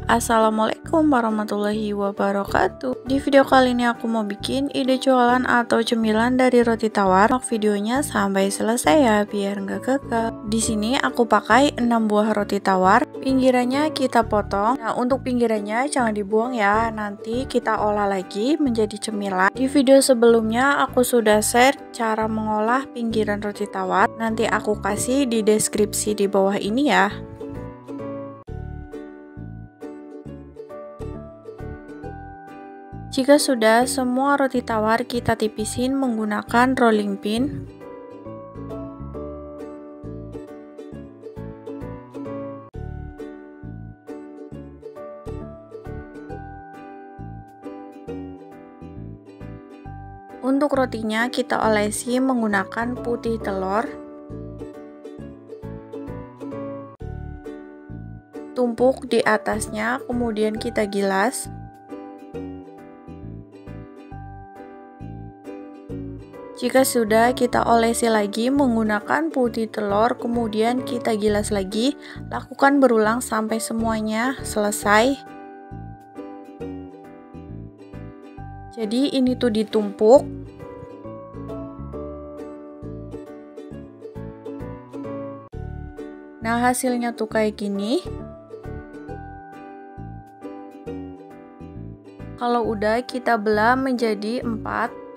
Assalamualaikum warahmatullahi wabarakatuh. Di video kali ini aku mau bikin ide jualan atau cemilan dari roti tawar. Simak videonya sampai selesai ya biar nggak gagal. Di sini aku pakai 6 buah roti tawar. Pinggirannya kita potong. Nah, untuk pinggirannya jangan dibuang ya. Nanti kita olah lagi menjadi cemilan. Di video sebelumnya aku sudah share cara mengolah pinggiran roti tawar. Nanti aku kasih di deskripsi di bawah ini ya. Jika sudah, semua roti tawar kita tipisin menggunakan rolling pin. Untuk rotinya kita olesi menggunakan putih telur. Tumpuk di atasnya, kemudian kita gilas. Jika sudah, kita olesi lagi menggunakan putih telur, kemudian kita gilas lagi. Lakukan berulang sampai semuanya selesai. Jadi ini tuh ditumpuk. Nah, hasilnya tuh kayak gini. Kalau udah, kita belah menjadi 4.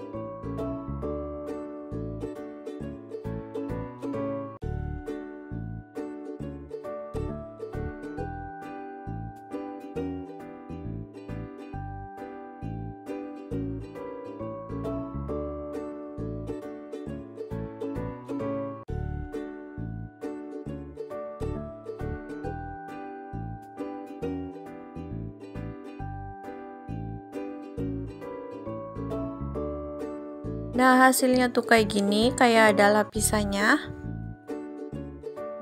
Nah, hasilnya tuh kayak gini, kayak ada lapisannya.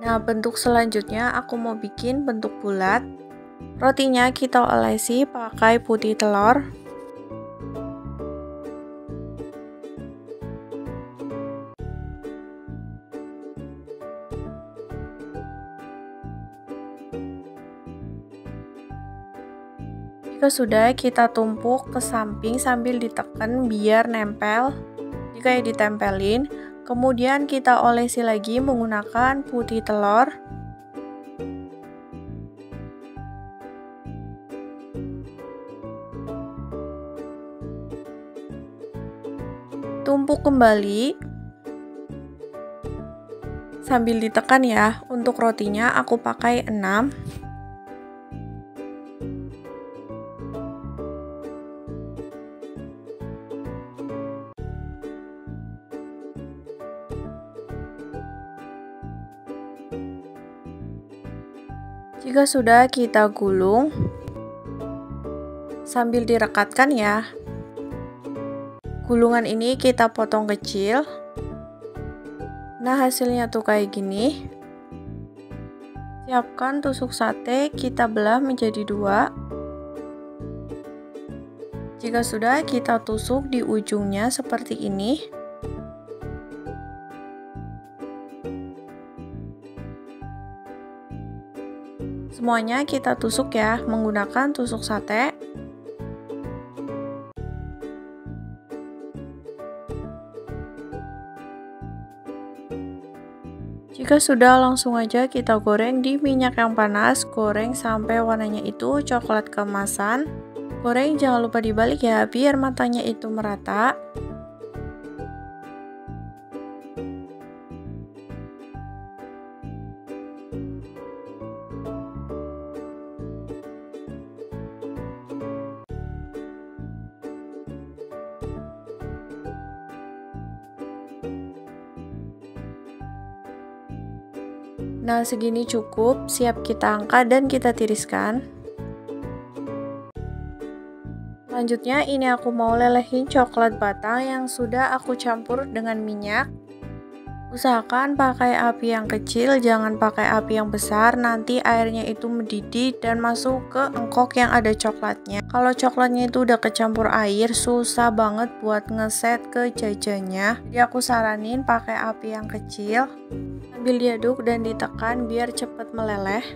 Nah, bentuk selanjutnya aku mau bikin bentuk bulat. Rotinya kita olesi pakai putih telur. Jika sudah, kita tumpuk ke samping sambil ditekan biar nempel. Jika ditempelin, kemudian kita olesi lagi menggunakan putih telur. Tumpuk kembali sambil ditekan ya. Untuk rotinya aku pakai 6. Jika sudah, kita gulung sambil direkatkan ya. Gulungan ini kita potong kecil. Nah, hasilnya tuh kayak gini. Siapkan tusuk sate, kita belah menjadi 2. Jika sudah, kita tusuk di ujungnya seperti ini. Semuanya kita tusuk ya menggunakan tusuk sate. Jika sudah, langsung aja kita goreng di minyak yang panas. Goreng sampai warnanya itu coklat keemasan. Goreng jangan lupa dibalik ya biar matanya itu merata. Nah, segini cukup, siap kita angkat dan kita tiriskan. Selanjutnya ini aku mau lelehin coklat batang yang sudah aku campur dengan minyak. Usahakan pakai api yang kecil, jangan pakai api yang besar, nanti airnya itu mendidih dan masuk ke engkok yang ada coklatnya. Kalau coklatnya itu udah kecampur air, susah banget buat ngeset ke jajannya. Jadi aku saranin pakai api yang kecil. Sambil diaduk dan ditekan biar cepat meleleh.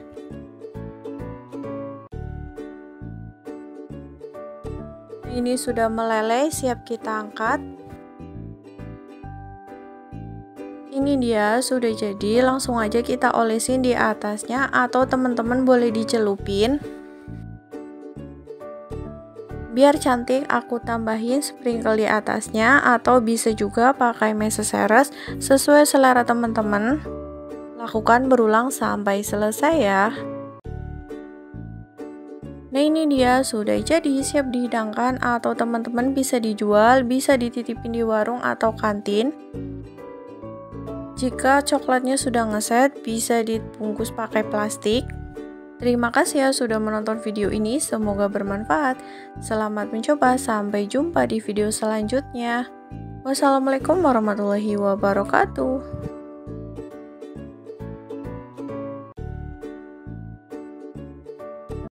Ini sudah meleleh, siap kita angkat. Ini dia sudah jadi, langsung aja kita olesin di atasnya atau teman-teman boleh dicelupin. Biar cantik aku tambahin sprinkle di atasnya atau bisa juga pakai meses sesuai selera teman-teman. Lakukan berulang sampai selesai ya. Nah ini dia sudah jadi, siap dihidangkan atau teman-teman bisa dijual, bisa dititipin di warung atau kantin. Jika coklatnya sudah ngeset, bisa dibungkus pakai plastik. Terima kasih ya sudah menonton video ini, semoga bermanfaat. Selamat mencoba, sampai jumpa di video selanjutnya. Wassalamualaikum warahmatullahi wabarakatuh.